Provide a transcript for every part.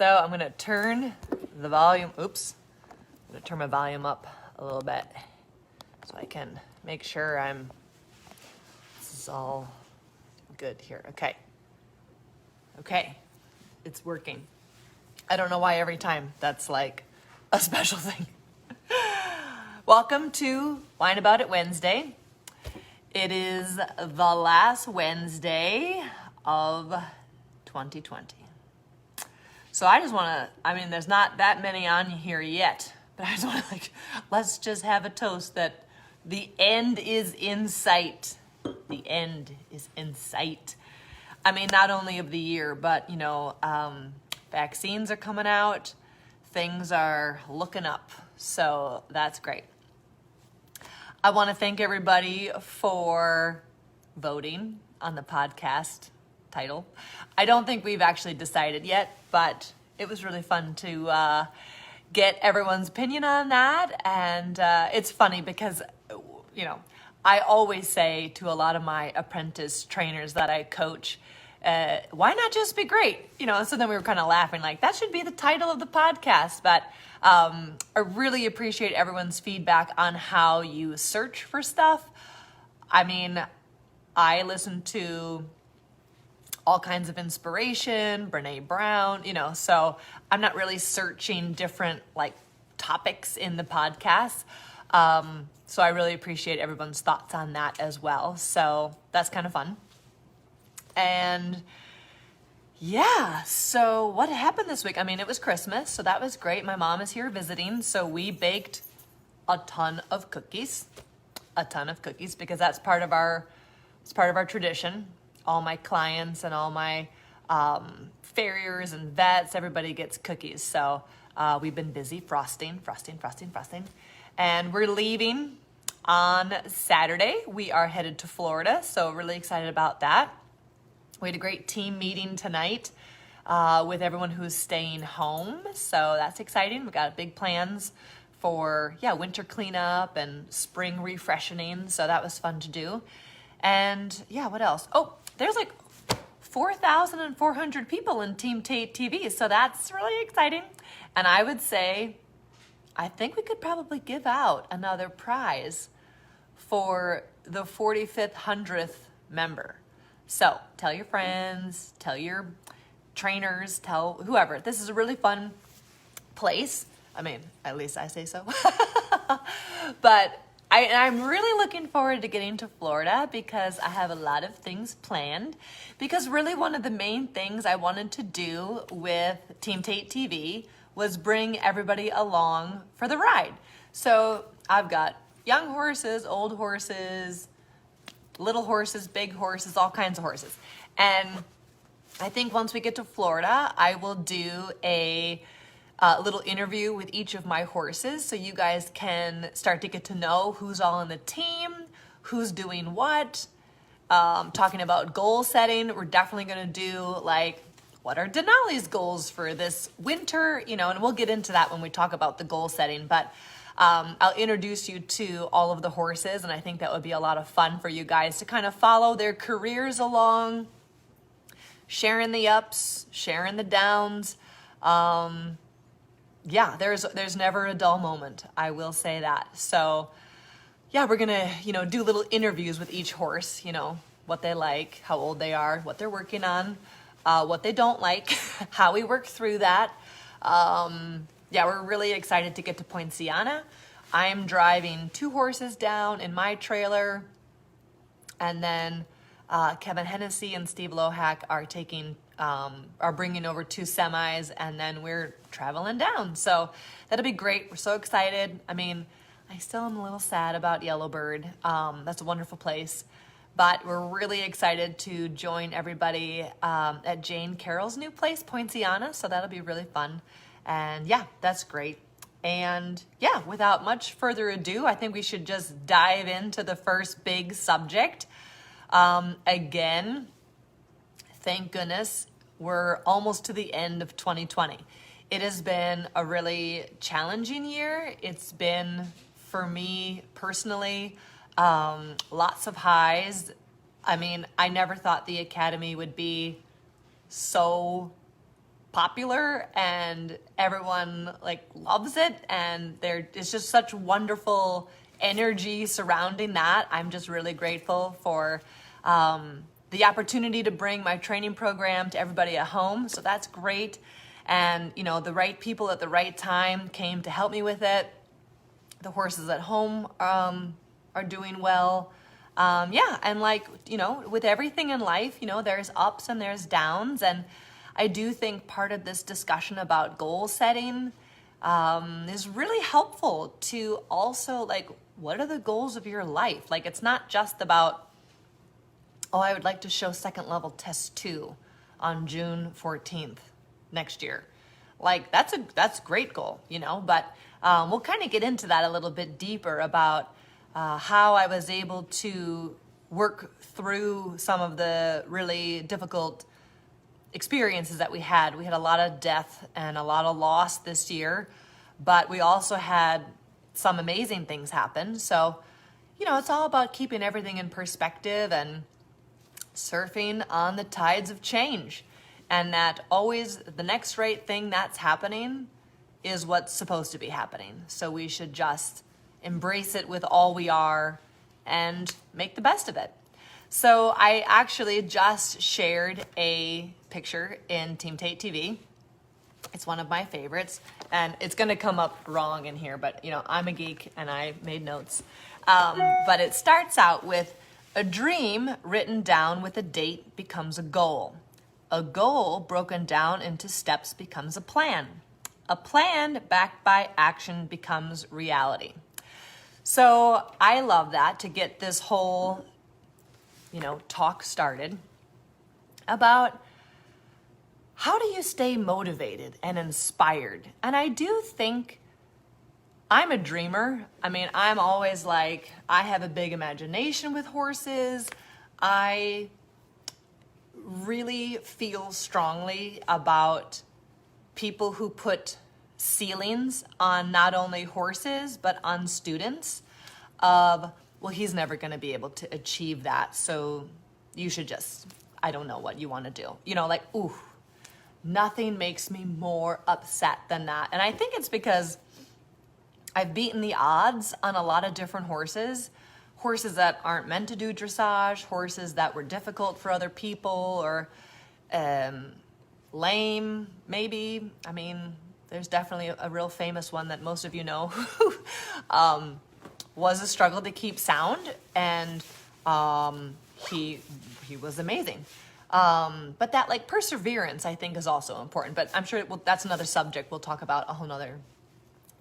So I'm going to turn the volume, I'm going to turn my volume up a little bit so I can make sure this is all good here. Okay, it's working. I don't know why every time that's like a special thing. Welcome to Wine About It Wednesday. It is the last Wednesday of 2020. So I just want to, there's not that many on here yet, but I just want to let's just have a toast that the end is in sight. The end is in sight. Not only of the year, but, vaccines are coming out. Things are looking up. So that's great. I want to thank everybody for voting on the podcast title. I don't think we've actually decided yet, but it was really fun to get everyone's opinion on that. And it's funny because, I always say to a lot of my apprentice trainers that I coach, why not just be great? So then we were kind of laughing that should be the title of the podcast. But I really appreciate everyone's feedback on how you search for stuff. I listen to all kinds of inspiration, Brene Brown, so I'm not really searching different topics in the podcast. So I really appreciate everyone's thoughts on that as well. So that's kind of fun. And yeah, so what happened this week? It was Christmas, so that was great. My mom is here visiting, so we baked a ton of cookies because that's part of our tradition. All my clients and all my farriers and vets, everybody gets cookies. So we've been busy frosting. And we're leaving on Saturday. We are headed to Florida, so really excited about that. We had a great team meeting tonight with everyone who's staying home. So that's exciting. We got big plans for, winter cleanup and spring refreshening. So that was fun to do. And what else? Oh, there's 4,400 people in Team Tate TV. So that's really exciting. And I would say, I think we could probably give out another prize for the 45th, 100th member. So tell your friends, tell your trainers, tell whoever. This is a really fun place. At least I say so. But I'm really looking forward to getting to Florida because I have a lot of things planned. Because really one of the main things I wanted to do with Team Tate TV was bring everybody along for the ride. So I've got young horses, old horses, little horses, big horses, all kinds of horses. And I think once we get to Florida, I will do a little interview with each of my horses so you guys can start to get to know who's all in the team, who's doing what, talking about goal setting. We're definitely going to do what are Denali's goals for this winter, and we'll get into that when we talk about the goal setting. But I'll introduce you to all of the horses, and I think that would be a lot of fun for you guys to kind of follow their careers along, sharing the ups, sharing the downs. There's never a dull moment. I will say that. So we're going to, do little interviews with each horse, what they like, how old they are, what they're working on, what they don't like, how we work through that. We're really excited to get to Poinciana. I'm driving 2 horses down in my trailer. And then Kevin Hennessy and Steve Lohak are bringing over 2 semis, and then we're traveling down. So that'll be great. We're so excited. I still am a little sad about Yellowbird. That's a wonderful place. But we're really excited to join everybody at Jane Carroll's new place, Poinciana. So that'll be really fun. And that's great. And without much further ado, I think we should just dive into the first big subject. Again, thank goodness we're almost to the end of 2020. It has been a really challenging year. It's been, for me personally, lots of highs. I never thought the Academy would be so popular and everyone like loves it, and it's just such wonderful energy surrounding that. I'm just really grateful for the opportunity to bring my training program to everybody at home. So that's great. And, you know, the right people at the right time came to help me with it. The horses at home are doing well. Yeah, and like, you know, with everything in life, you know, there's ups and there's downs. And I do think part of this discussion about goal setting is really helpful to also, like, what are the goals of your life? Like, it's not just about, oh, I would like to show second level test 2 on June 14th next year. Like, that's a great goal, you know, but we'll kind of get into that a little bit deeper about how I was able to work through some of the really difficult experiences that we had. We had a lot of death and a lot of loss this year, but we also had some amazing things happen. So, you know, it's all about keeping everything in perspective and surfing on the tides of change. And that always the next right thing that's happening is what's supposed to be happening. So we should just embrace it with all we are and make the best of it. So I actually just shared a picture in Team Tate TV. It's one of my favorites, and it's gonna come up wrong in here, but you know, I'm a geek and I made notes. But it starts out with a dream written down with a date becomes a goal. A goal broken down into steps becomes a plan. A plan backed by action becomes reality. So I love that, to get this whole, you know, talk started about how do you stay motivated and inspired? And I do think I'm a dreamer. I mean, I'm always like, I have a big imagination with horses. I really feel strongly about people who put ceilings on not only horses, but on students of, well, he's never going to be able to achieve that. So you should just, I don't know what you want to do. You know, like, ooh, nothing makes me more upset than that. And I think it's because I've beaten the odds on a lot of different horses that aren't meant to do dressage, horses that were difficult for other people, or lame, maybe. I mean, there's definitely a real famous one that most of you know who was a struggle to keep sound, and he was amazing. But that, like, perseverance, I think, is also important. But I'm sure that's another subject we'll talk about a whole nother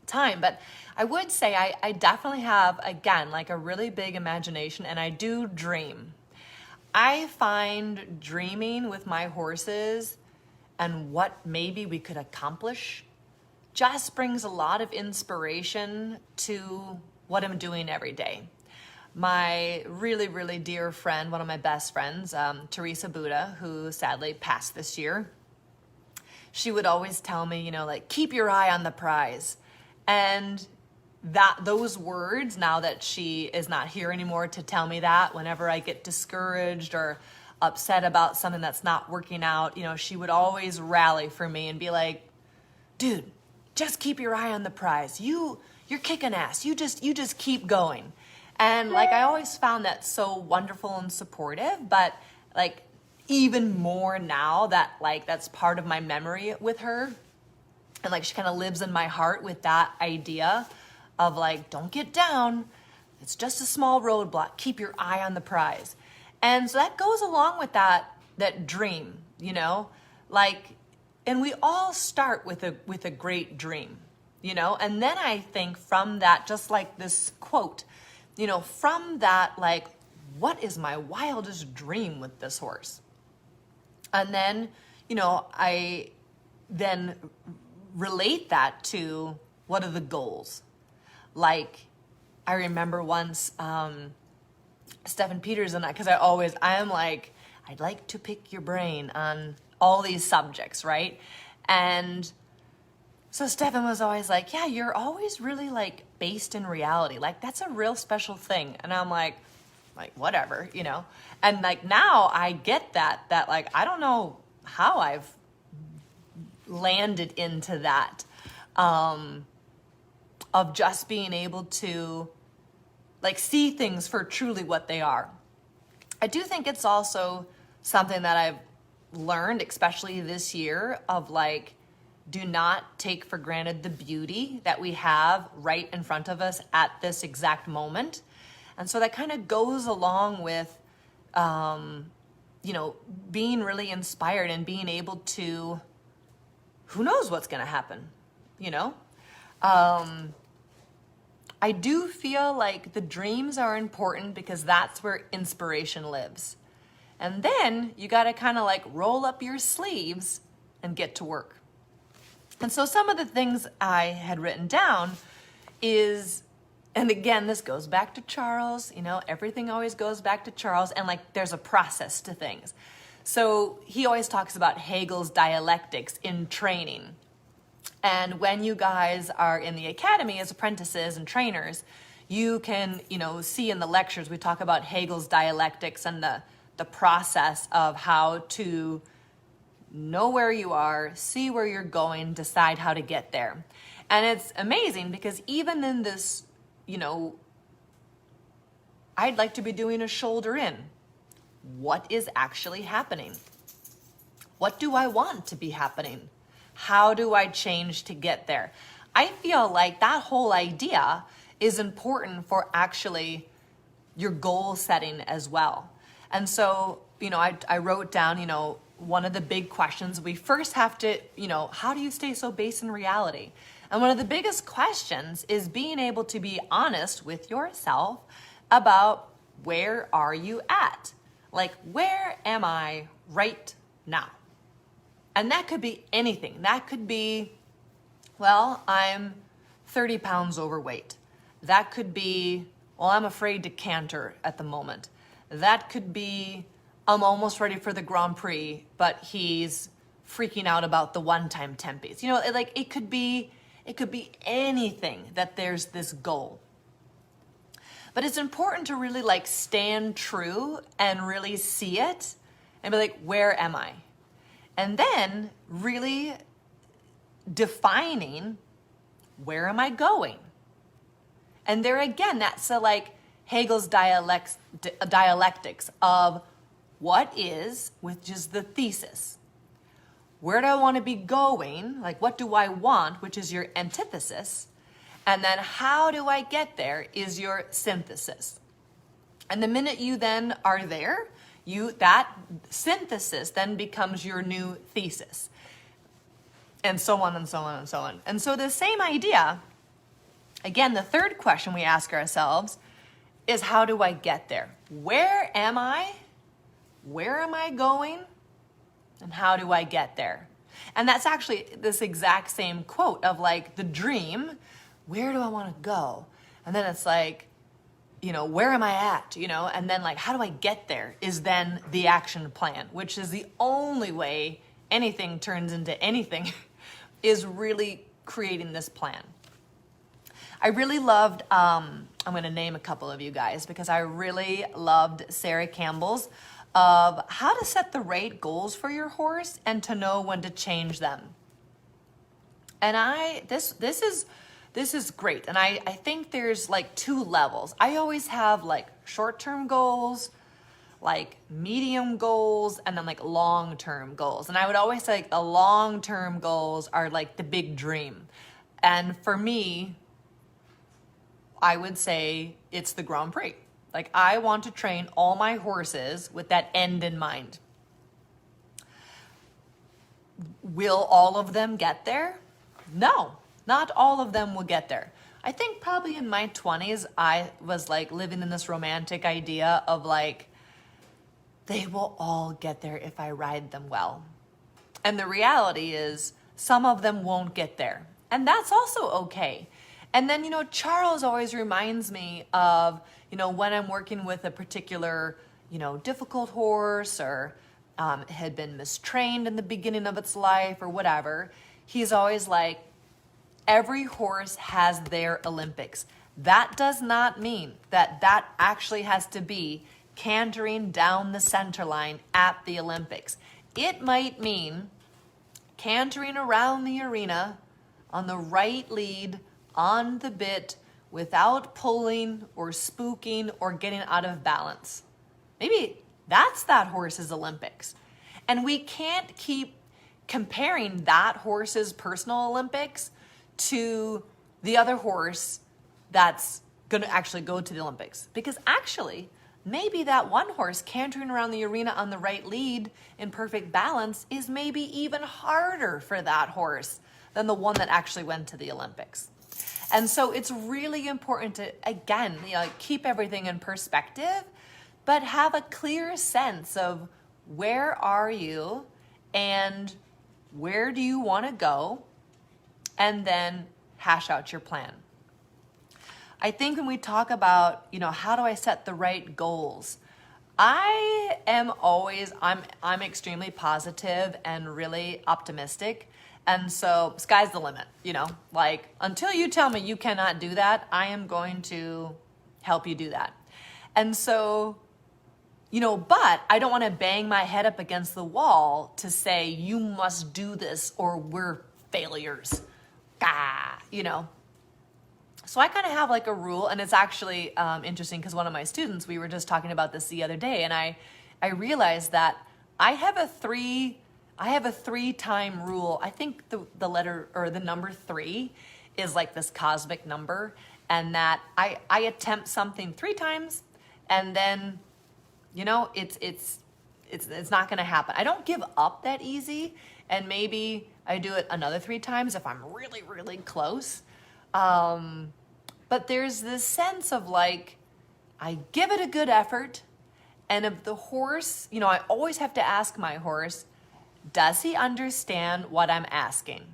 time. But I would say I definitely have, again, like a really big imagination, and I do dream. I find dreaming with my horses and what maybe we could accomplish just brings a lot of inspiration to what I'm doing every day. My really, really dear friend, one of my best friends, Teresa Buddha, who sadly passed this year, she would always tell me, you know, like, keep your eye on the prize. And those words, now that she is not here anymore to tell me that, whenever I get discouraged or upset about something that's not working out, you know, she would always rally for me and be like, dude, just keep your eye on the prize. You're kicking ass. You just keep going. And like, I always found that so wonderful and supportive, but like even more now that like that's part of my memory with her. And like, she kind of lives in my heart with that idea of like, don't get down. It's just a small roadblock. Keep your eye on the prize. And so that goes along with that dream, you know, like, and we all start with a great dream, you know, and then I think from that, just like this quote, you know, from that, like, what is my wildest dream with this horse? And then, you know, I then relate that to what are the goals? Like, I remember once, Stephen Peters and I, because I am like, I'd like to pick your brain on all these subjects, right? And so Stephen was always like, yeah, you're always really like based in reality. Like, that's a real special thing. And I'm like, whatever, you know? And like, now I get that like, I don't know how I've landed into that, of just being able to like see things for truly what they are. I do think it's also something that I've learned, especially this year, of like, do not take for granted the beauty that we have right in front of us at this exact moment. And so that kind of goes along with, you know, being really inspired and being able to, who knows what's going to happen, you know? I do feel like the dreams are important because that's where inspiration lives. And then you got to kind of like roll up your sleeves and get to work. And so some of the things I had written down is, and again, this goes back to Charles, you know, everything always goes back to Charles, and like there's a process to things. So he always talks about Hegel's dialectics in training. And when you guys are in the academy as apprentices and trainers, you can, you know, see in the lectures, we talk about Hegel's dialectics and the process of how to know where you are, see where you're going, decide how to get there. And it's amazing because even in this, you know, I'd like to be doing a shoulder in. What is actually happening? What do I want to be happening? How do I change to get there? I feel like that whole idea is important for actually your goal setting as well. And so, you know, I wrote down, you know, one of the big questions we first have to, you know, how do you stay so based in reality? And one of the biggest questions is being able to be honest with yourself about where are you at? Like, where am I right now? And that could be anything. That could be, well, I'm 30 pounds overweight. That could be, well, I'm afraid to canter at the moment. That could be, I'm almost ready for the Grand Prix, but he's freaking out about the one-time tempies. You know, like it could be anything that there's this goal. But it's important to really like stand true and really see it and be like, where am I? And then really defining, where am I going? And there again, that's like Hegel's dialectics of what is, which is the thesis. Where do I want to be going? Like, what do I want, which is your antithesis. And then how do I get there is your synthesis. And the minute you then are there, that synthesis then becomes your new thesis. And so on and so on and so on. And so the same idea, again, the third question we ask ourselves is, how do I get there? Where am I? Where am I going? And how do I get there? And that's actually this exact same quote of like the dream, where do I want to go? And then it's like, you know, where am I at? You know, and then like, how do I get there is then the action plan, which is the only way anything turns into anything is really creating this plan. I really loved, I'm going to name a couple of you guys because I really loved Sarah Campbell's of how to set the right goals for your horse and to know when to change them. And this is great. And I think there's like two levels. I always have like short-term goals, like medium goals, and then like long-term goals. And I would always say like the long-term goals are like the big dream. And for me, I would say it's the Grand Prix. Like I want to train all my horses with that end in mind. Will all of them get there? No, not all of them will get there. I think probably in my 20s, I was like living in this romantic idea of like, they will all get there if I ride them well. And the reality is some of them won't get there. And that's also okay. And then, you know, Charles always reminds me of, you know, when I'm working with a particular, you know, difficult horse or had been mistrained in the beginning of its life or whatever, he's always like, every horse has their Olympics. That does not mean that that actually has to be cantering down the center line at the Olympics. It might mean cantering around the arena on the right lead, on the bit, without pulling or spooking or getting out of balance. Maybe that's that horse's Olympics. And we can't keep comparing that horse's personal Olympics to the other horse that's going to actually go to the Olympics. Because actually, maybe that one horse cantering around the arena on the right lead in perfect balance is maybe even harder for that horse than the one that actually went to the Olympics. And so it's really important to, again, keep everything in perspective, but have a clear sense of where are you and where do you want to go, and then hash out your plan. I think when we talk about, how do I set the right goals? I'm extremely positive and really optimistic. And so sky's the limit, until you tell me you cannot do that, I am going to help you do that. And so, but I don't want to bang my head up against the wall to say, you must do this or we're failures. So I kind of have like a rule, and it's actually interesting because one of my students, we were just talking about this the other day, and I realized that I have a 3-time rule. I think the letter or the number 3 is like this cosmic number, and that I attempt something 3 times, and then it's not going to happen. I don't give up that easy, and maybe I do it another 3 times if I'm really, really close. But there's this sense of I give it a good effort, and if the horse, I always have to ask my horse, does he understand what I'm asking?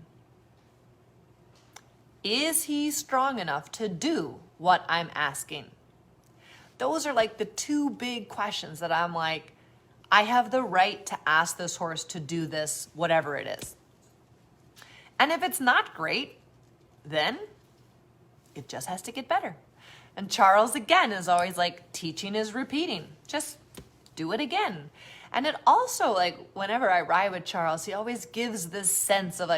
Is he strong enough to do what I'm asking? Those are the 2 big questions that I'm I have the right to ask this horse to do this, whatever it is. And if it's not great, then it just has to get better. And Charles, again, is always teaching is repeating. Just do it again. And it also, whenever I ride with Charles, he always gives this sense of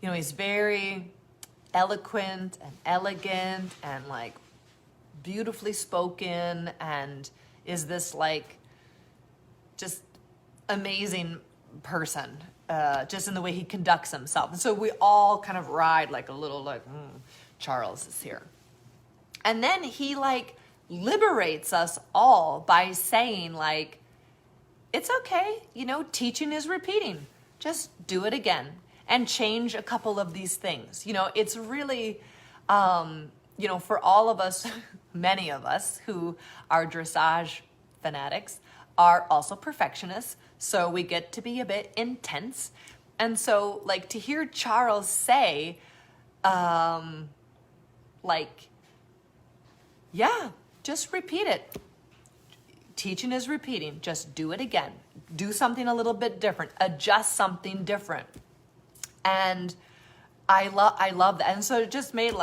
he's very eloquent and elegant and beautifully spoken, and is this just amazing person, just in the way he conducts himself. And so we all kind of ride a little Charles is here. And then he liberates us all by saying it's okay, teaching is repeating. Just do it again and change a couple of these things. It's really, for all of us, many of us who are dressage fanatics are also perfectionists. So we get to be a bit intense. And so to hear Charles say, yeah, just repeat it. Teaching is repeating. Just do it again. Do something a little bit different. Adjust something different. And I love that. And so it just made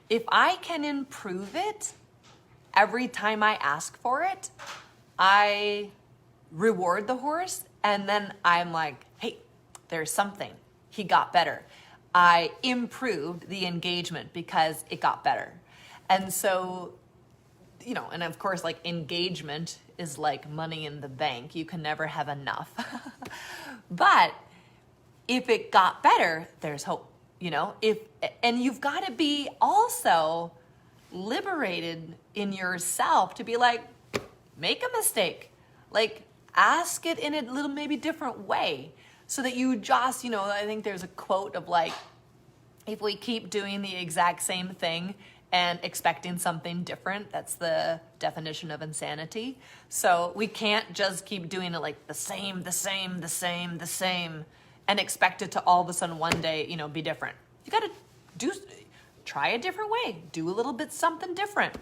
if I can improve it every time I ask for it, I reward the horse. And then I'm hey, there's something. He got better. I improved the engagement because it got better. And so, and of course, engagement is money in the bank. You can never have enough. But if it got better, there's hope, and you've got to be also liberated in yourself to be make a mistake, ask it in a little maybe different way. So that you just, I think there's a quote of if we keep doing the exact same thing and expecting something different, that's the definition of insanity. So we can't just keep doing it the same, and expect it to all of a sudden one day, be different. You got to try a different way, do a little bit something different.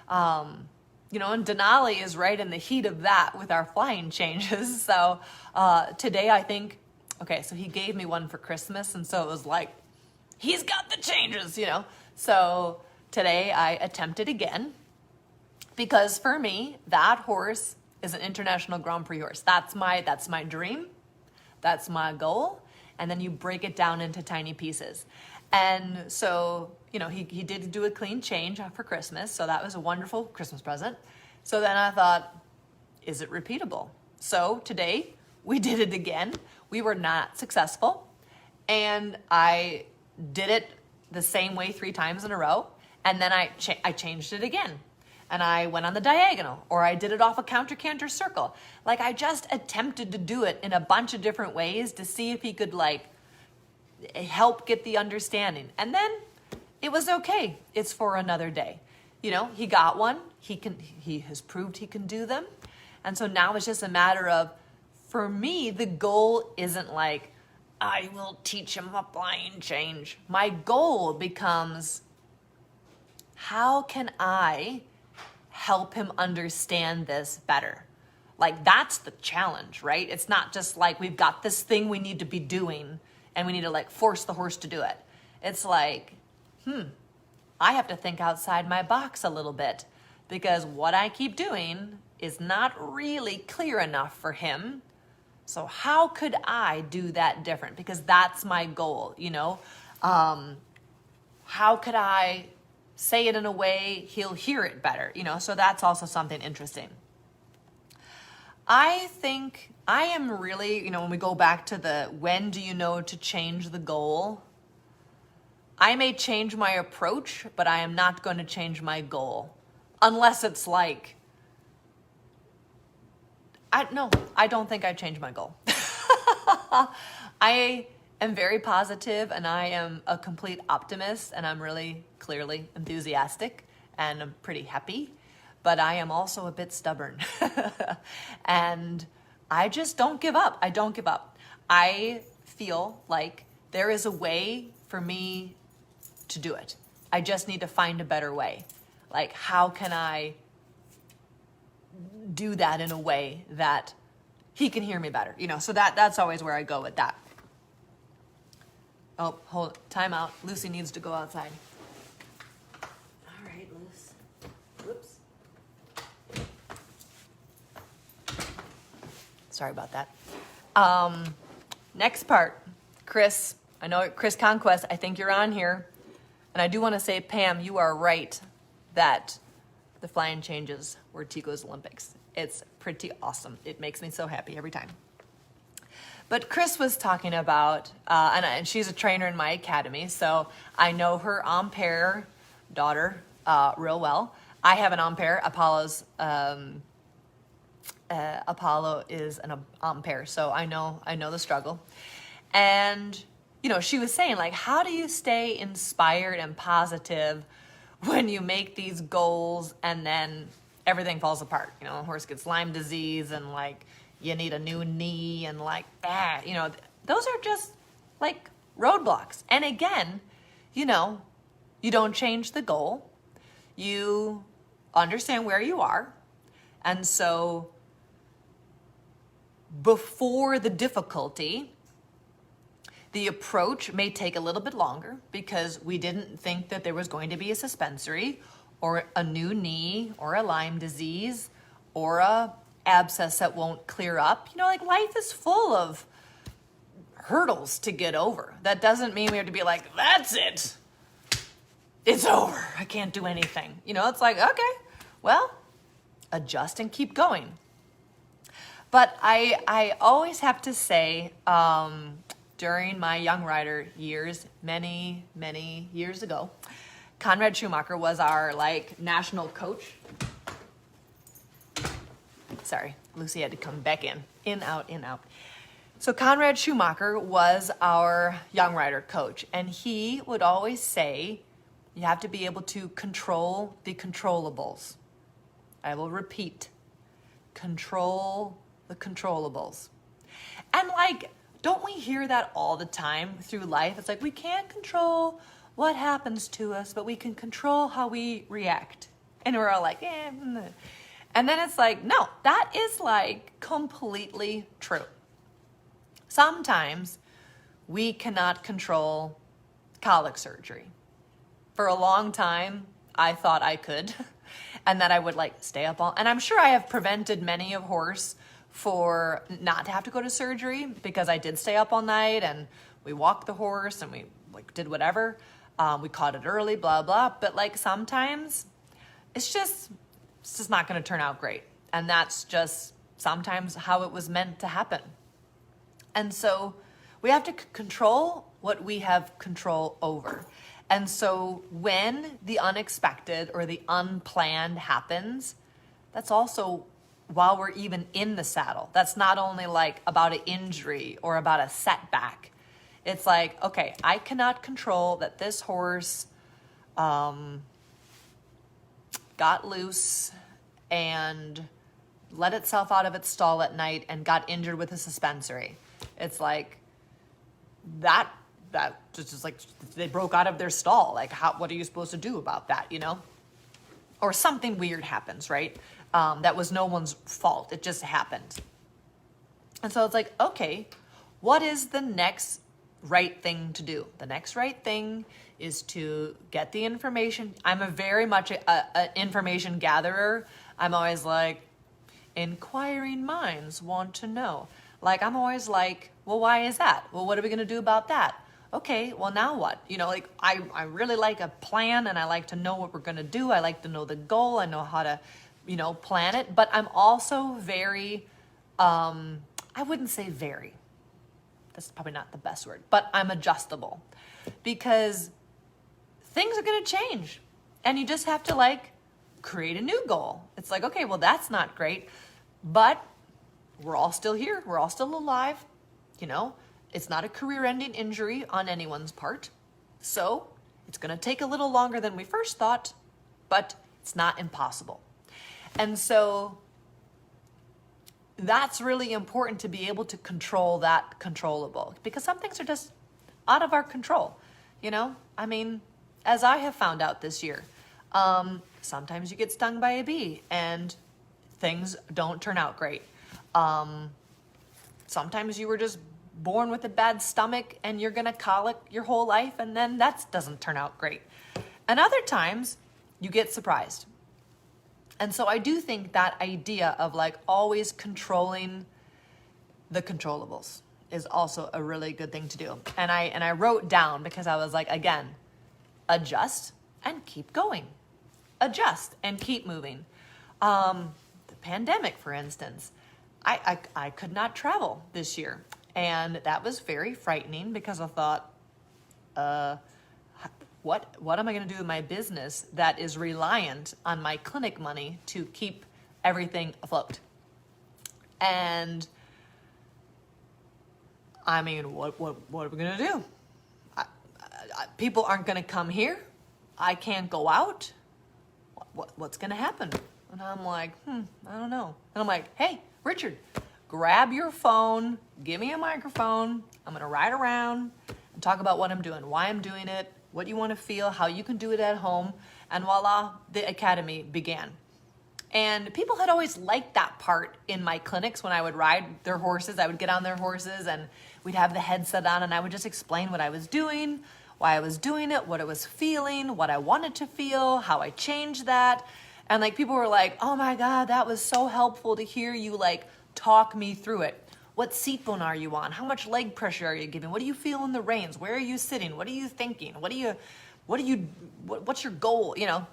And Denali is right in the heat of that with our flying changes. So today I think, okay, so he gave me one for Christmas, and so it was he's got the changes, So today I attempted again, because for me, that horse is an international Grand Prix horse. That's my dream. That's my goal. and then you break it down into tiny pieces. And so, he did do a clean change for Christmas. So that was a wonderful Christmas present. So then I thought, is it repeatable? So today we did it again. We were not successful. And I did it the same way 3 times in a row. And then I changed it again. And I went on the diagonal, or I did it off a counter-canter circle. Like, I just attempted to do it in a bunch of different ways to see if he could help get the understanding. And then it was okay. It's for another day. He got one. He has proved he can do them. And so now it's just a matter of, for me, the goal isn't like, I will teach him a blind change. My goal becomes, how can I help him understand this better? That's the challenge, right? It's not just like we've got this thing we need to be doing and we need to force the horse to do it. It's like, I have to think outside my box a little bit, because what I keep doing is not really clear enough for him. So how could I do that different? Because that's my goal, how could I say it in a way he'll hear it better, so that's also something interesting. I think I am really, when we go back to when do you know to change the goal? I may change my approach, but I am not going to change my goal. Unless it's I don't think I'd change my goal. I am very positive, and I am a complete optimist, and I'm really clearly enthusiastic, and I'm pretty happy, but I am also a bit stubborn. And I just don't give up. I don't give up. I feel like there is a way for me to do it. I just need to find a better way. How can I do that in a way that he can hear me better? So that's always where I go with that. Oh, hold, time out. Lucy needs to go outside. All right, Luce. Whoops. Sorry about that. Next part, Chris. I know Chris Conquest, I think you're on here. And I do want to say, Pam, you are right that the flying changes were Tico's Olympics. It's pretty awesome. It makes me so happy every time. But Chris was talking about, and she's a trainer in my academy, so I know her Ampere daughter real well. I have an Ampere. Apollo is an Ampere, so I know the struggle. And she was saying, how do you stay inspired and positive when you make these goals and then everything falls apart? A horse gets Lyme disease and you need a new knee and that. Those are just roadblocks. And again, you don't change the goal. You understand where you are. And so before the difficulty, the approach may take a little bit longer because we didn't think that there was going to be a suspensory or a new knee or a Lyme disease or a abscess that won't clear up. Life is full of hurdles to get over. That doesn't mean we have to be that's it. It's over. I can't do anything. It's okay, well, adjust and keep going. But I always have to say, during my young rider years, many, many years ago, Conrad Schumacher was our national coach. Sorry, Lucy had to come back in. In, out, in, out. So Conrad Schumacher was our young rider coach, and he would always say, you have to be able to control the controllables. I will repeat, control the controllables. And don't we hear that all the time through life? It's we can't control what happens to us, but we can control how we react. And we're all And then it's no, that is completely true. Sometimes we cannot control colic surgery. For a long time, I thought I could, and that I would stay up all, and I'm sure I have prevented many a horse for not to have to go to surgery because I did stay up all night and we walked the horse and we like did whatever. We caught it early, blah, blah. But like sometimes it's just not going to turn out great. And that's just sometimes how it was meant to happen. And so we have to control what we have control over. And so when the unexpected or the unplanned happens, that's also while we're even in the saddle. That's not only like about an injury or about a setback. It's like, okay, I cannot control that this horse got loose and let itself out of its stall at night and got injured with a suspensory. It's like that just like they broke out of their stall. Like, what are you supposed to do about that, you know? Or something weird happens, right? That was no one's fault. It just happened. And so it's like, okay, what is the next right thing to do? The next right thing is to get the information. I'm a very much a information gatherer. I'm always like, inquiring minds want to know. Like, I'm always like, well, why is that? Well, what are we going to do about that? Okay, well, now what? You know, like, I really like a plan, and I like to know what we're going to do. I like to know the goal. I know how to, you know, plan it. But I'm also very, I wouldn't say very. That's probably not the best word. But I'm adjustable. Because things are going to change. And you just have to, like, create a new goal. It's like, okay, well, that's not great. But we're all still here. We're all still alive. You know, it's not a career-ending injury on anyone's part. So it's going to take a little longer than we first thought, but it's not impossible. And so that's really important to be able to control that controllable, because some things are just out of our control. You know, I mean, as I have found out this year, sometimes you get stung by a bee and things don't turn out great. Sometimes you were just born with a bad stomach and you're gonna colic your whole life, and then that doesn't turn out great. And other times you get surprised. And so I do think that idea of like always controlling the controllables is also a really good thing to do. And I wrote down, because I was like, again, adjust and keep going. Adjust and keep moving. The pandemic, for instance, I could not travel this year. And that was very frightening, because I thought, what am I going to do with my business that is reliant on my clinic money to keep everything afloat? And I mean, what are we going to do? People aren't going to come here. I can't go out. What's going to happen? And I'm like, I don't know. And I'm like, hey, Richard, grab your phone, give me a microphone. I'm going to ride around and talk about what I'm doing, why I'm doing it, what you want to feel, how you can do it at home. And voila, the academy began. And people had always liked that part in my clinics when I would ride their horses. I would get on their horses and we'd have the headset on and I would just explain what I was doing, why I was doing it, what I was feeling, what I wanted to feel, how I changed that. And like people were like, oh my God, that was so helpful to hear you like talk me through it. What seat bone are you on? How much leg pressure are you giving? What do you feel in the reins? Where are you sitting? What are you thinking? What's your goal? You know?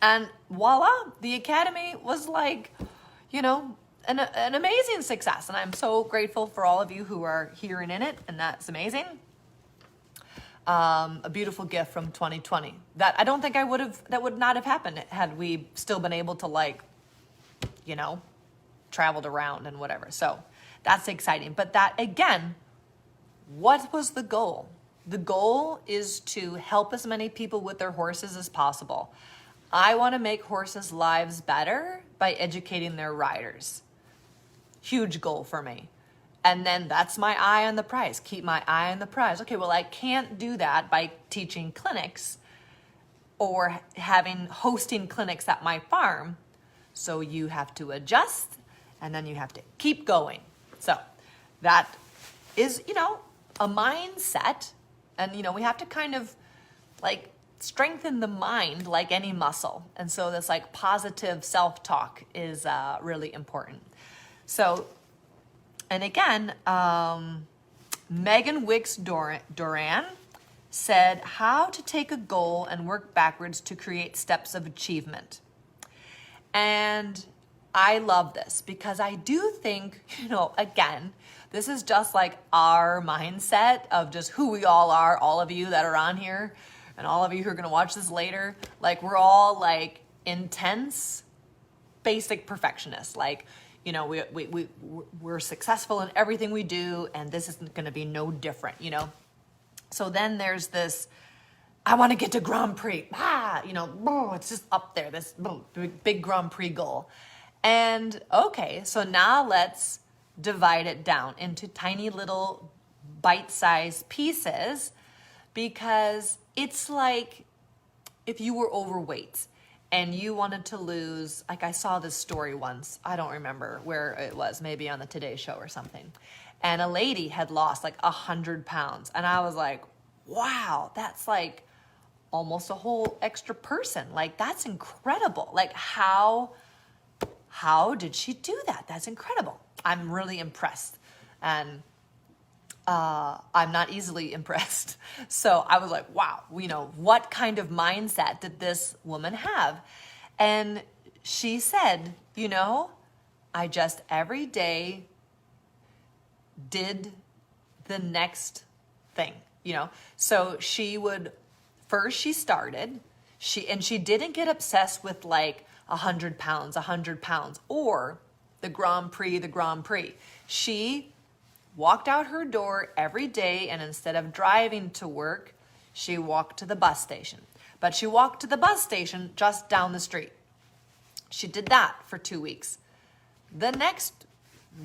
And voila, the academy was like, you know, an amazing success. And I'm so grateful for all of you who are here and in it. And that's amazing. A beautiful gift from 2020 that I don't think that would not have happened had we still been able to, like, you know, traveled around and whatever. So that's exciting. But that, again, what was the goal? The goal is to help as many people with their horses as possible. I want to make horses' lives better by educating their riders. Huge goal for me. And then that's my eye on the prize. Keep my eye on the prize. Okay, well, I can't do that by teaching clinics or hosting clinics at my farm. So you have to adjust, and then you have to keep going. So that is, you know, a mindset. And, you know, we have to kind of like strengthen the mind like any muscle. And so this like positive self-talk is really important. So, and again, Megan Wicks-Doran said, how to take a goal and work backwards to create steps of achievement. And I love this because I do think, again, this is just like our mindset of just who we all are, all of you that are on here and all of you who are going to watch this later. Like, we're all like intense, basic perfectionists. Like, we're successful in everything we do, and this isn't going to be no different, So then there's this, I want to get to Grand Prix. It's just up there, this big Grand Prix goal. And okay, so now let's divide it down into tiny little bite-sized pieces, because it's like if you were overweight and you wanted to lose, like I saw this story once, I don't remember where it was, maybe on the Today Show or something. And a lady had lost like 100 pounds. And I was like, wow, that's like almost a whole extra person. Like, that's incredible. Like, how did she do that? That's incredible. I'm really impressed. And I'm not easily impressed. So I was like, wow, what kind of mindset did this woman have? And she said, I just every day did the next thing, So she started, she didn't get obsessed with like 100 pounds, or the Grand Prix. She walked out her door every day, and instead of driving to work, she walked to the bus station. But she walked to the bus station just down the street. She did that for 2 weeks. The next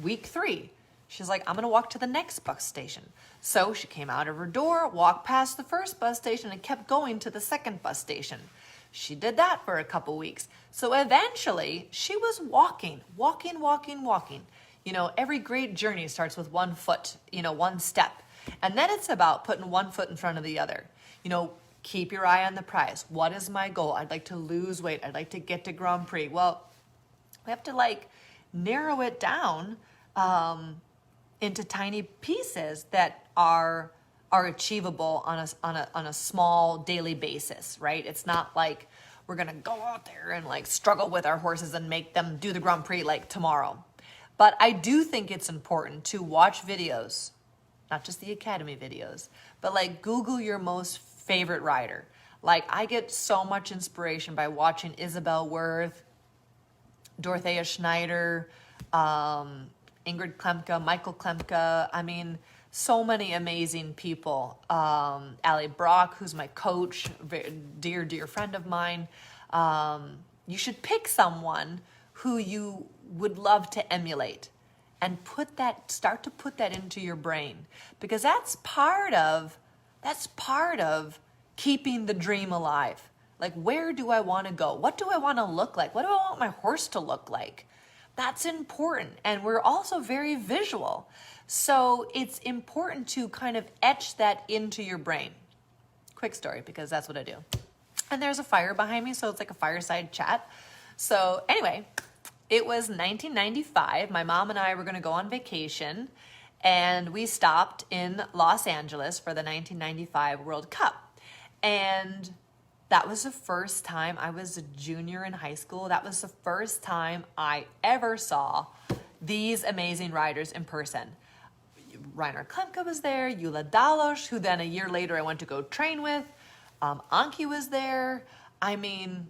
week 3, she's like, I'm going to walk to the next bus station. So she came out of her door, walked past the first bus station, and kept going to the second bus station. She did that for a couple weeks. So eventually she was walking. Every great journey starts with 1 foot, 1 step. And then it's about putting 1 foot in front of the other. Keep your eye on the prize. What is my goal? I'd like to lose weight. I'd like to get to Grand Prix. Well, we have to narrow it down into tiny pieces that are achievable on a small daily basis, right? It's not like we're gonna go out there and struggle with our horses and make them do the Grand Prix tomorrow. But I do think it's important to watch videos, not just the Academy videos, but Google your most favorite rider. I get so much inspiration by watching Isabel Worth, Dorothea Schneider, Ingrid Klemke, Michael Klemke. I mean, so many amazing people. Ali Brock, who's my coach, dear friend of mine. You should pick someone who you would love to emulate and start to put that into your brain, because that's part of keeping the dream alive. Where do I want to go? What do I want to look like? What do I want my horse to look like? That's important. And we're also very visual. So it's important to kind of etch that into your brain. Quick story, because that's what I do. And there's a fire behind me, so it's like a fireside chat. So anyway, it was 1995. My mom and I were going to go on vacation, and we stopped in Los Angeles for the 1995 World Cup. And that was the first time I was a junior in high school. That was the first time I ever saw these amazing riders in person. Rainer Klemke was there, Jula Dalosh, who then a year later I went to go train with. Anki was there. I mean,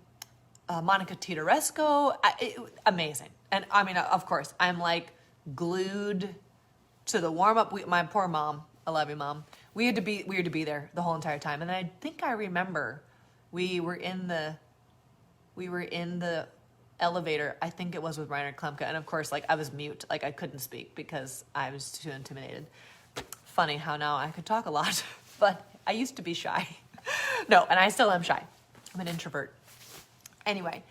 Monica Titaresco. Amazing. And I mean, of course, I'm glued to the warm-up. My poor mom. I love you, Mom. We had to be there the whole entire time. And I think I remember we were in the elevator. I think it was with Rainer Klemke. And of course, I was mute. I couldn't speak because I was too intimidated. Funny how now I could talk a lot, but I used to be shy. No, and I still am shy. I'm an introvert. Anyway,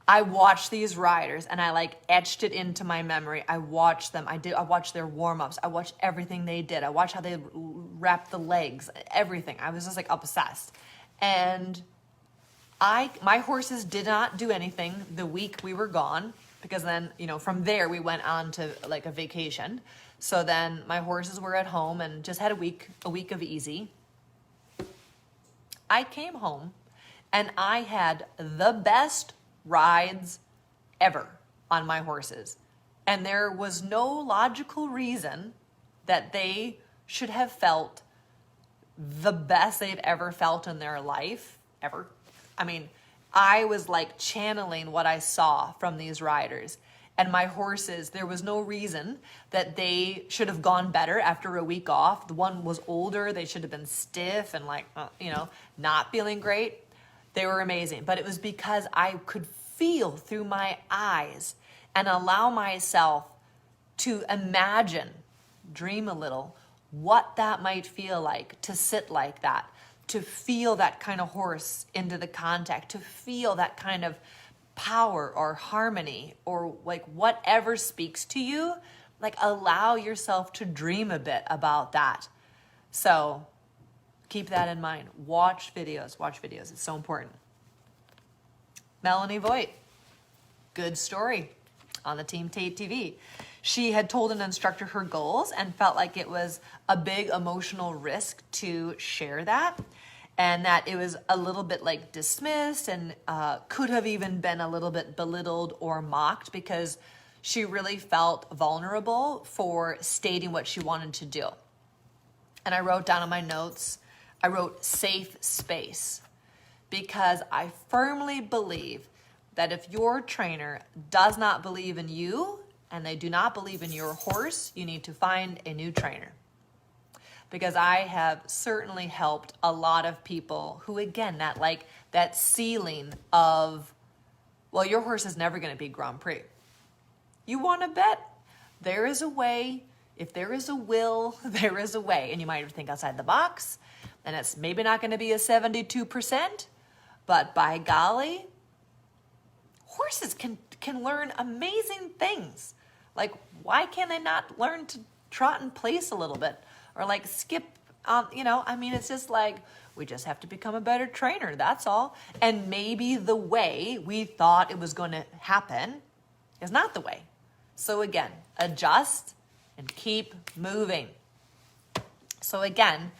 I watched these riders and I etched it into my memory. I watched them. I watched their warm-ups. I watched everything they did. I watched how they wrapped the legs, everything. I was just obsessed. And my horses did not do anything the week we were gone. because then, from there we went on to like a vacation. So then my horses were at home and just had a week of easy. I came home and I had the best rides ever on my horses. And there was no logical reason that they should have felt the best they've ever felt in their life, ever. I mean, I was like channeling what I saw from these riders. And my horses, there was no reason that they should have gone better after a week off. The one was older. They should have been stiff and like, not feeling great. They were amazing. But it was because I could feel through my eyes and allow myself to imagine, dream a little, what that might feel like to sit like that, to feel that kind of horse into the contact, to feel that kind of power or harmony or like whatever speaks to you, like allow yourself to dream a bit about that. So keep that in mind. Watch videos. It's so important. Melanie Voigt, good story on the Team Tate TV. She had told an instructor her goals and felt like it was a big emotional risk to share that, and that it was a little bit like dismissed and could have even been a little bit belittled or mocked because she really felt vulnerable for stating what she wanted to do. And I wrote down in my notes, I wrote safe space, because I firmly believe that if your trainer does not believe in you and they do not believe in your horse, you need to find a new trainer. Because I have certainly helped a lot of people who, again, that ceiling of, well, your horse is never going to be Grand Prix. You want to bet? There is a way. If there is a will, there is a way. And you might think outside the box, and it's maybe not going to be a 72%, but by golly, horses can learn amazing things. Like, why can't they not learn to trot in place a little bit? Or like skip, it's just like, we just have to become a better trainer, that's all. And maybe the way we thought it was going to happen is not the way. So again, adjust and keep moving. So again,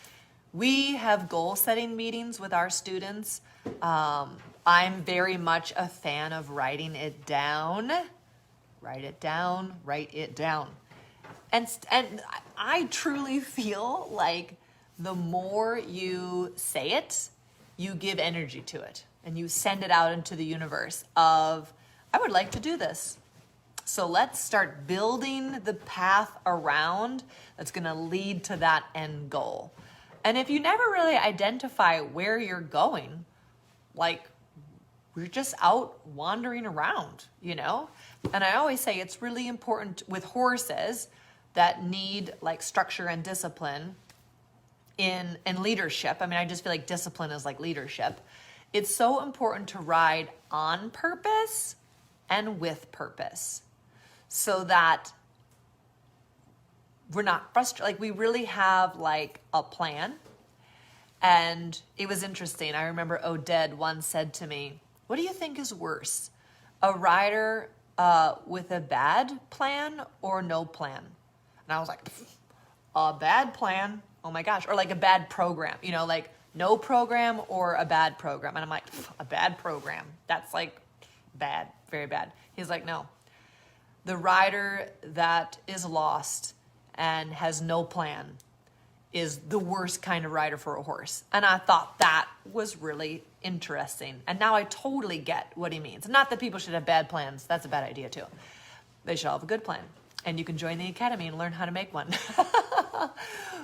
we have goal setting meetings with our students. I'm very much a fan of writing it down. Write it down. And I truly feel like the more you say it, you give energy to it and you send it out into the universe of, I would like to do this. So let's start building the path around that's going to lead to that end goal. And if you never really identify where you're going, like, we're just out wandering around, And I always say it's really important with horses that need like structure and discipline in leadership. I just feel like discipline is like leadership. It's so important to ride on purpose and with purpose so that we're not frustrated. Like, we really have like a plan. And it was interesting. I remember Oded once said to me, what do you think is worse? A rider with a bad plan or no plan? And I was like, a bad plan? Oh my gosh. Or like a bad program, like no program or a bad program. And I'm like, a bad program. That's like bad, very bad. He's like, no. The rider that is lost and has no plan is the worst kind of rider for a horse. And I thought that was really interesting. And now I totally get what he means. Not that people should have bad plans. That's a bad idea too. They should all have a good plan. And you can join the academy and learn how to make one.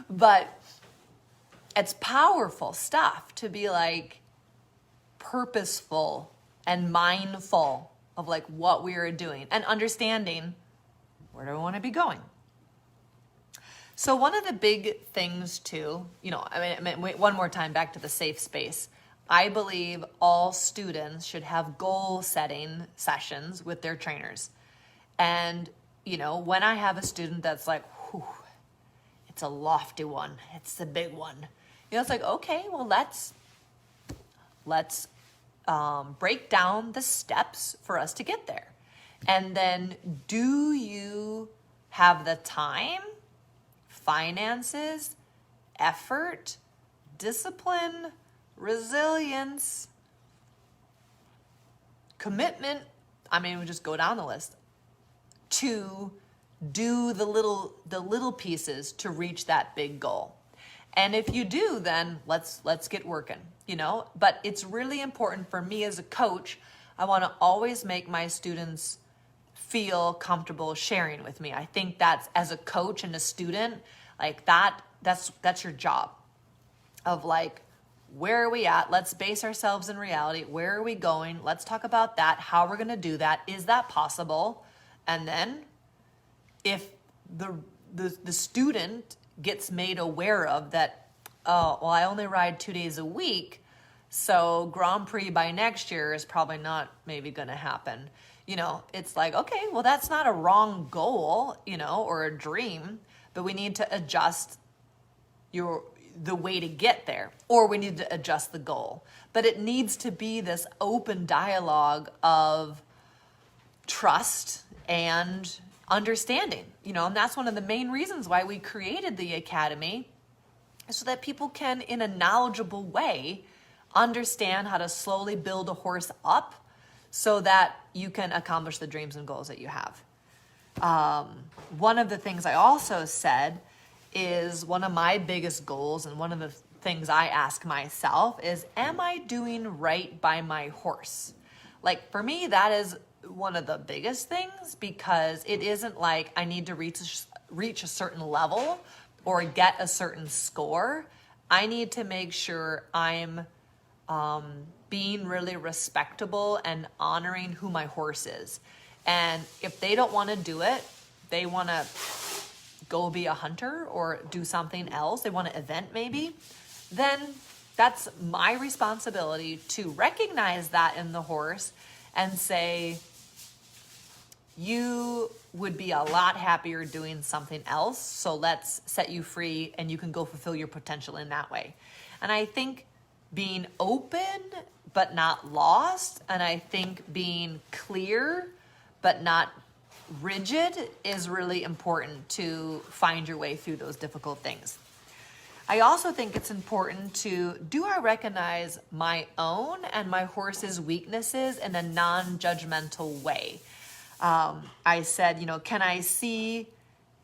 But it's powerful stuff to be like purposeful and mindful of like what we are doing and understanding where do I want to be going. So one of the big things too, wait, one more time back to the safe space. I believe all students should have goal setting sessions with their trainers. And, when I have a student that's like, whew, it's a lofty one, it's the big one. It's like, okay, well, let's break down the steps for us to get there. And then, do you have the time, finances, effort, discipline, resilience, commitment? I mean, we just go down the list to do the little pieces to reach that big goal. And if you do, then let's get working, you know? But it's really important for me as a coach. I want to always make my students feel comfortable sharing with me. I think that's, as a coach and a student, like that's your job of like, where are we at? Let's base ourselves in reality. Where are we going? Let's talk about that. How we're going to do that. Is that possible? And then if the student gets made aware of that, oh, well, I only ride 2 days a week, so Grand Prix by next year is probably not maybe going to happen. You know, it's like, okay, well, that's not a wrong goal, you know, or a dream, but we need to adjust the way to get there, or we need to adjust the goal. But it needs to be this open dialogue of trust and understanding, you know, and that's one of the main reasons why we created the Academy, so that people can, in a knowledgeable way, understand how to slowly build a horse up so that you can accomplish the dreams and goals that you have. One of the things I also said is one of my biggest goals, and one of the things I ask myself is, am I doing right by my horse? Like, for me, that is one of the biggest things, because it isn't like I need to reach a certain level or get a certain score. I need to make sure I'm being really respectable and honoring who my horse is. And if they don't want to do it, they want to go be a hunter or do something else, they want to event maybe, then that's my responsibility to recognize that in the horse and say, you would be a lot happier doing something else, so let's set you free and you can go fulfill your potential in that way. And I think being open but not lost, and I think being clear but not rigid is really important to find your way through those difficult things. I also think it's important to, do I recognize my own and my horse's weaknesses in a non-judgmental way? I said, you know, can I see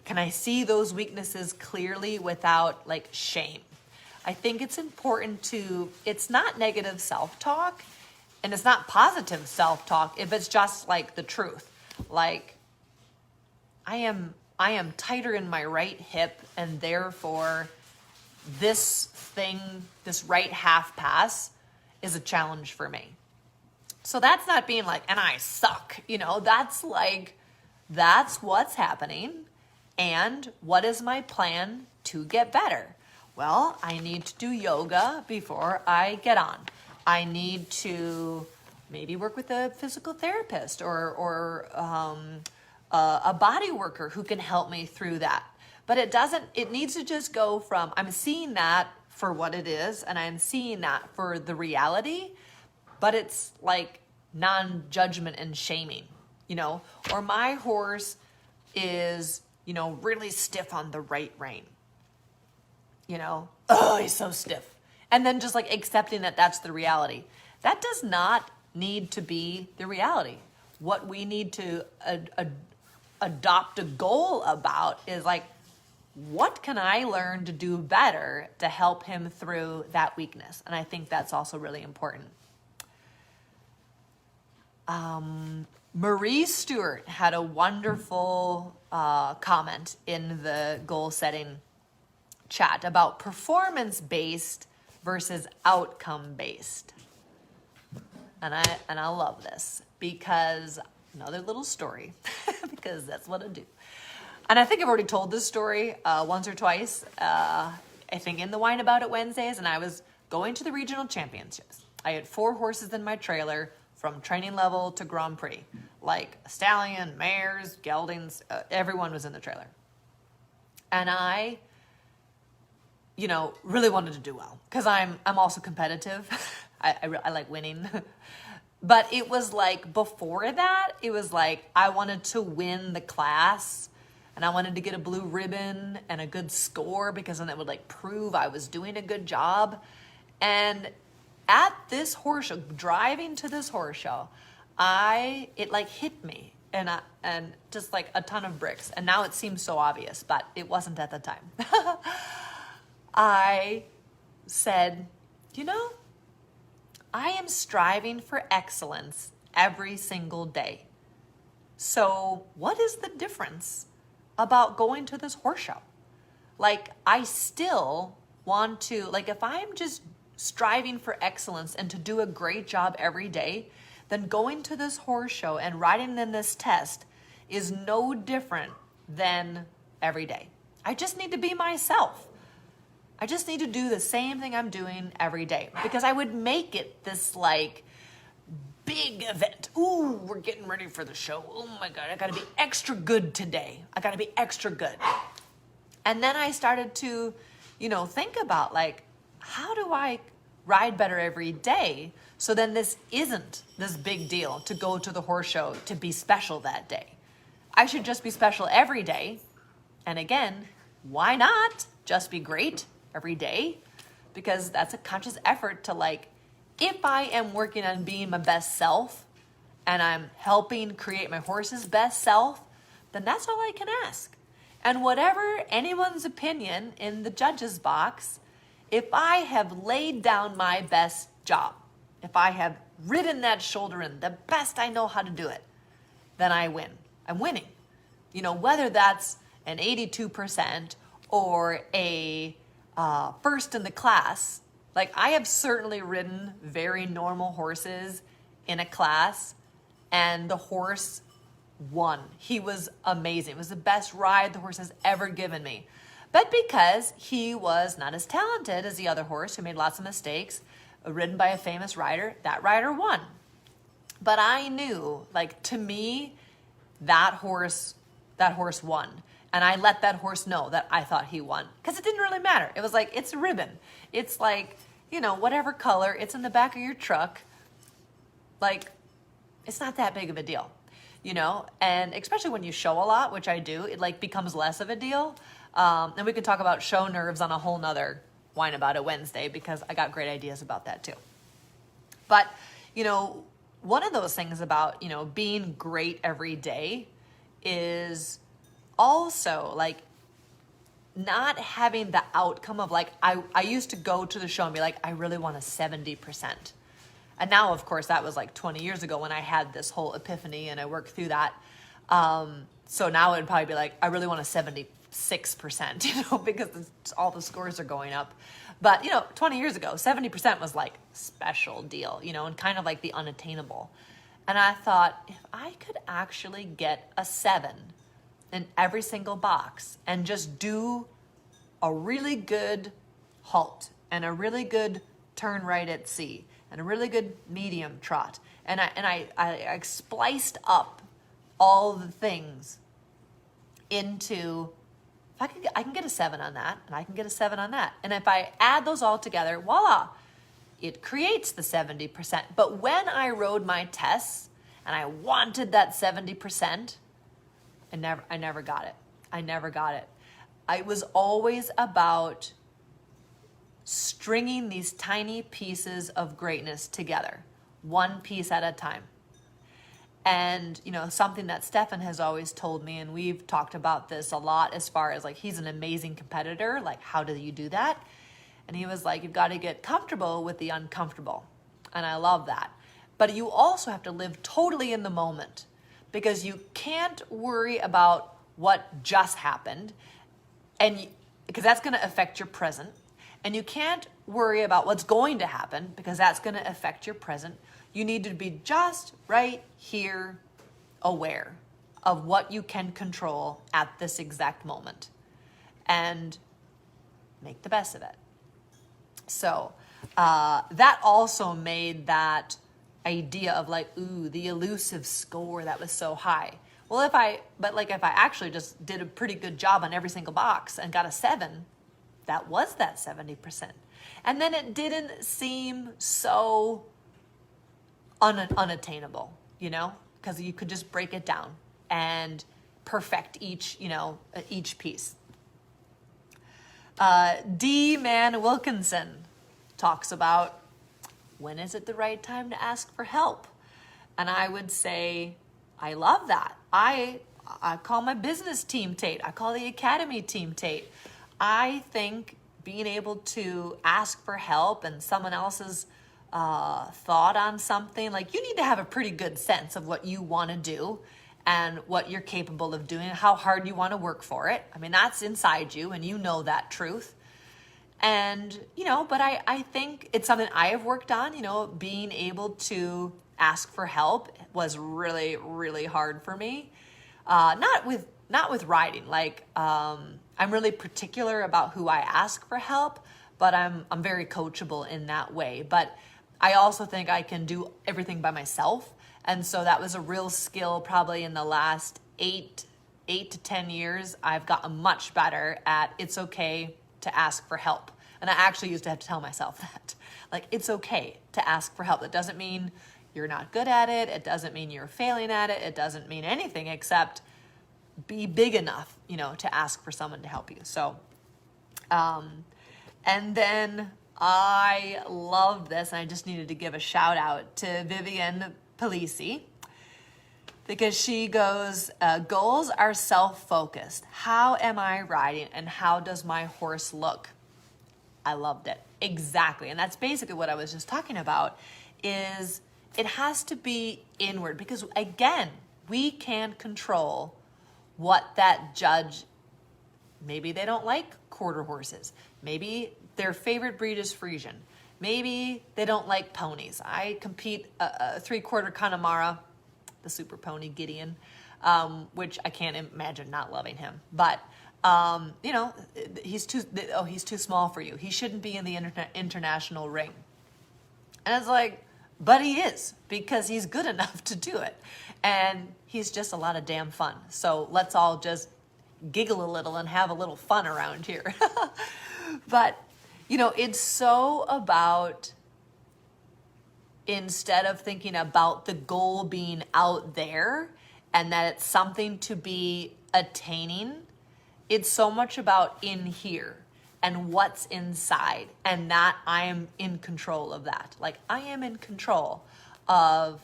those weaknesses clearly without like shame? I think it's important to, it's not negative self-talk and it's not positive self-talk if it's just like the truth. Like, I am tighter in my right hip, and therefore this right half pass is a challenge for me. So that's not being like, and I suck, you know, that's like, that's what's happening. And what is my plan to get better? Well, I need to do yoga before I get on. I need to maybe work with a physical therapist or a body worker who can help me through that. But it needs to just go from, I'm seeing that for what it is, and I'm seeing that for the reality, but it's like non-judgment and shaming, you know, or my horse is, you know, really stiff on the right rein, you know, oh, he's so stiff. And then just like accepting that that's the reality. That does not need to be the reality. What we need to adopt a goal about is like, what can I learn to do better to help him through that weakness? And I think that's also really important. Marie Stewart had a wonderful comment in the goal setting chat about performance-based versus outcome-based. And I love this because, another little story, because that's what I do. And I think I've already told this story once or twice, I think in the Wine About It Wednesdays, and I was going to the regional championships. I had 4 horses in my trailer from training level to Grand Prix, like stallion, mares, geldings, everyone was in the trailer. And I, you know, really wanted to do well because I'm also competitive. I like winning. But it was like before that, it was like I wanted to win the class and I wanted to get a blue ribbon and a good score because then it would like prove I was doing a good job. And at this horse show, driving to this horse show, it like hit me and just like a ton of bricks. And now it seems so obvious, but it wasn't at the time. I said, you know, I am striving for excellence every single day. So what is the difference about going to this horse show? Like, I still want to, like, if I'm just striving for excellence and to do a great job every day, then going to this horse show and writing in this test is no different than every day. I just need to be myself. I just need to do the same thing I'm doing every day because I would make it this like big event. Ooh, we're getting ready for the show. Oh my God, I gotta be extra good today. I gotta be extra good. And then I started to, think about like, how do I ride better every day? So then this isn't this big deal to go to the horse show to be special that day. I should just be special every day. And again, why not just be great every day? Because that's a conscious effort to like, if I am working on being my best self and I'm helping create my horse's best self, then that's all I can ask. And whatever anyone's opinion in the judge's box, if I have laid down my best job, if I have ridden that shoulder in the best I know how to do it, then I win. I'm winning. Whether that's an 82% or a first in the class. Like, I have certainly ridden very normal horses in a class, and the horse won. He was amazing. It was the best ride the horse has ever given me. But because he was not as talented as the other horse who made lots of mistakes, ridden by a famous rider, that rider won. But I knew, like, to me, that horse won. And I let that horse know that I thought he won. Because it didn't really matter. It was like, it's a ribbon. It's like, whatever color. It's in the back of your truck. Like, it's not that big of a deal. And especially when you show a lot, which I do, it like becomes less of a deal. And we could talk about show nerves on a whole nother Whine About It Wednesday because I got great ideas about that too. But, one of those things about, being great every day is also like not having the outcome of like, I used to go to the show and be like, I really want a 70%. And now, of course, that was like 20 years ago when I had this whole epiphany and I worked through that. So now it'd probably be like, I really want a 76%, because all the scores are going up. But, 20 years ago, 70% was like special deal, and kind of like the unattainable. And I thought, if I could actually get a 7 in every single box and just do a really good halt and a really good turn right at sea and a really good medium trot, and I spliced up all the things into, if I can get a 7 on that, and I can get a 7 on that, and if I add those all together, voila, it creates the 70%. But when I rode my tests and I wanted that 70%, I never got it. I never got it. It was always about stringing these tiny pieces of greatness together, one piece at a time. And, something that Stefan has always told me, and we've talked about this a lot as far as like, he's an amazing competitor. Like, how do you do that? And he was like, you've got to get comfortable with the uncomfortable. And I love that. But you also have to live totally in the moment, because you can't worry about what just happened, because that's going to affect your present. And you can't worry about what's going to happen, because that's going to affect your present. You need to be just right here, aware of what you can control at this exact moment, and make the best of it. So that also made that idea of like, ooh, the elusive score that was so high. Well, if I actually just did a pretty good job on every single box and got a 7, that was that 70%. And then it didn't seem so unattainable, because you could just break it down and perfect each piece. D. Man Wilkinson talks about, when is it the right time to ask for help? And I would say, I love that. I call my business team Tate. I call the academy team Tate. I think being able to ask for help and someone else's thought on something, like, you need to have a pretty good sense of what you want to do and what you're capable of doing and how hard you want to work for it. I mean, that's inside you and you know that truth. And, but I think it's something I have worked on, being able to ask for help was really, really hard for me. Not with writing. Like, I'm really particular about who I ask for help, but I'm very coachable in that way. But I also think I can do everything by myself. And so that was a real skill probably in the last 8 to 10 years. I've gotten much better at, it's okay to ask for help. And I actually used to have to tell myself that. Like, it's okay to ask for help. That doesn't mean you're not good at it. It doesn't mean you're failing at it. It doesn't mean anything except be big enough, to ask for someone to help you. So, and then I love this, and I just needed to give a shout out to Vivian Polisi, because she goes, goals are self-focused. How am I riding and how does my horse look? I loved it. Exactly. And that's basically what I was just talking about, is it has to be inward, because again, we can't control what that judge, maybe they don't like quarter horses. Maybe their favorite breed is Frisian. Maybe they don't like ponies. I compete a 3/4 Connemara, the super pony Gideon, which I can't imagine not loving him. But he's too small for you. He shouldn't be in the international ring. And it's like, but he is, because he's good enough to do it. And he's just a lot of damn fun. So let's all just giggle a little and have a little fun around here. But, it's so about, instead of thinking about the goal being out there and that it's something to be attaining, it's so much about in here and what's inside, and that I am in control of that. Like, I am in control of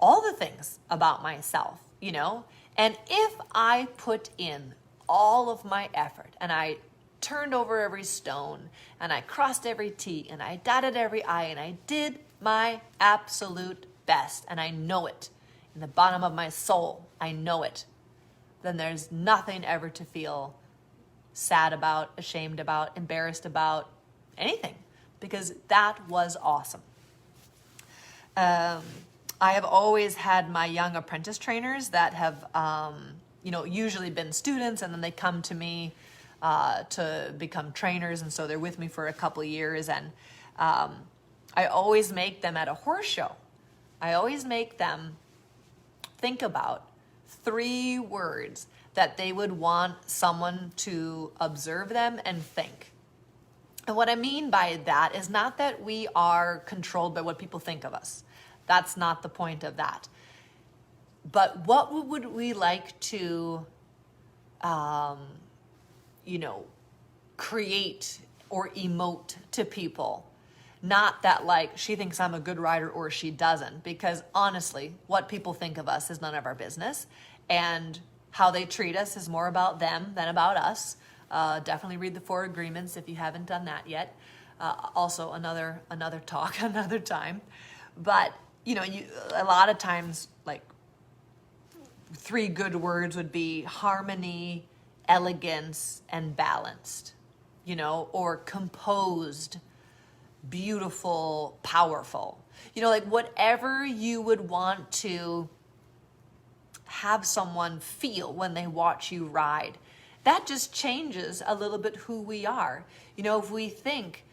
all the things about myself, and if I put in all of my effort and I turned over every stone and I crossed every T and I dotted every I and I did my absolute best, and I know it in the bottom of my soul, I know it, then there's nothing ever to feel sad about, ashamed about, embarrassed about, anything, because that was awesome. I have always had my young apprentice trainers that have, usually been students, and then they come to me to become trainers, and so they're with me for a couple of years, and I always make them at a horse show. I always make them think about 3 words that they would want someone to observe them and think. And what I mean by that is not that we are controlled by what people think of us. That's not the point of that. But what would we like to, create or emote to people? Not that, like, she thinks I'm a good rider or she doesn't, because honestly, what people think of us is none of our business, and how they treat us is more about them than about us. Definitely read the 4 agreements if you haven't done that yet. Also another talk, another time. But, a lot of times, like, 3 good words would be harmony, elegance, and balanced, or composed, beautiful, powerful. Like, whatever you would want to have someone feel when they watch you ride, that just changes a little bit who we are. If we think,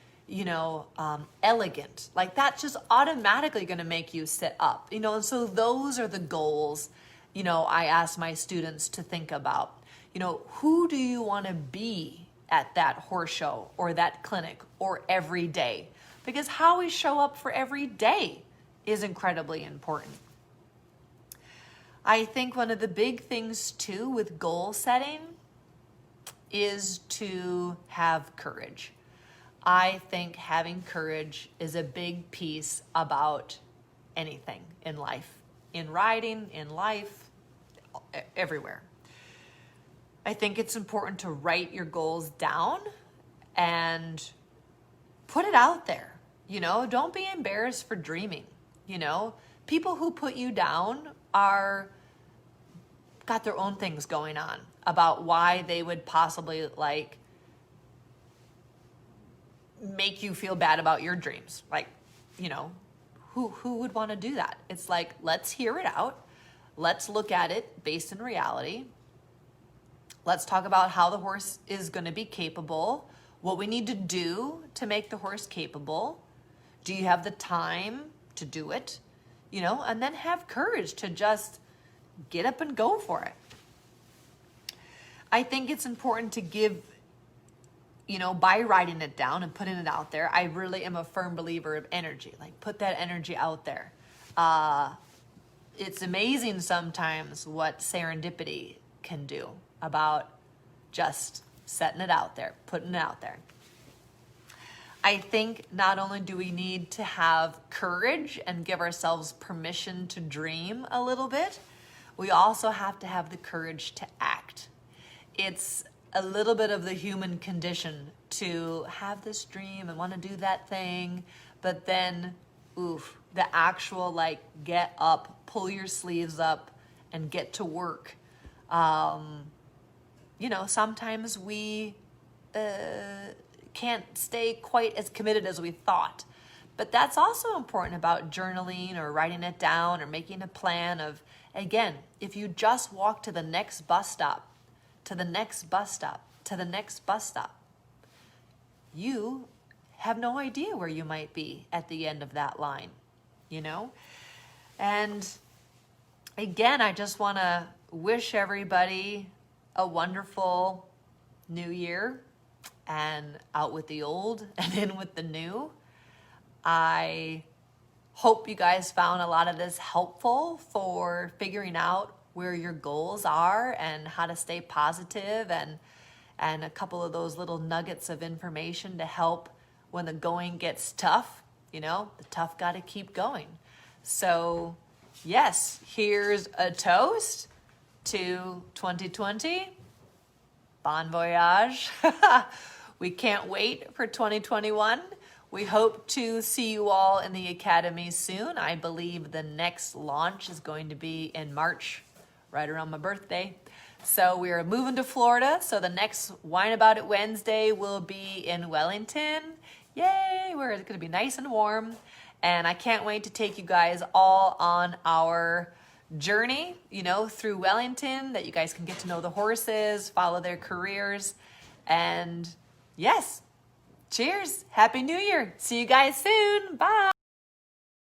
elegant, like, that's just automatically going to make you sit up, and so those are the goals, I ask my students to think about, who do you want to be at that horse show or that clinic or every day? Because how we show up for every day is incredibly important. I think one of the big things too with goal setting is to have courage. I think having courage is a big piece about anything in life, in riding, in life, everywhere. I think it's important to write your goals down and put it out there. You know, don't be embarrassed for dreaming. You know, people who put you down are got their own things going on about why they would possibly like make you feel bad about your dreams. Like, you know, who would want to do that? It's like, let's hear it out. Let's look at it based in reality. Let's talk about how the horse is going to be capable, what we need to do to make the horse capable. Do you have the time to do it? You know, and then have courage to just get up and go for it. I think it's important to give, you know, by writing it down and putting it out there, I really am a firm believer of energy. Like, put that energy out there. It's amazing sometimes what serendipity can do about just setting it out there, putting it out there. I think not only do we need to have courage and give ourselves permission to dream a little bit, we also have to have the courage to act. It's a little bit of the human condition to have this dream and want to do that thing, but then, the actual like get up, pull your sleeves up and get to work. You know, sometimes we can't stay quite as committed as we thought. But that's also important about journaling or writing it down or making a plan of, again, if you just walk to the next bus stop, to the next bus stop, to the next bus stop, you have no idea where you might be at the end of that line, you know? And again, I just want to wish everybody a wonderful new year, and out with the old and in with the new. I hope you guys found a lot of this helpful for figuring out where your goals are and how to stay positive, and a couple of those little nuggets of information to help when the going gets tough. You know, the tough got to keep going. So yes, here's a toast to 2020. Bon voyage. We can't wait for 2021. We hope to see you all in the Academy soon. I believe the next launch is going to be in March, right around my birthday. So we are moving to Florida. So the next Wine About It Wednesday will be in Wellington. Yay, where it's going to be nice and warm. And I can't wait to take you guys all on our journey, you know, through Wellington, that you guys can get to know the horses, follow their careers. And yes, cheers. Happy New Year. See you guys soon. Bye.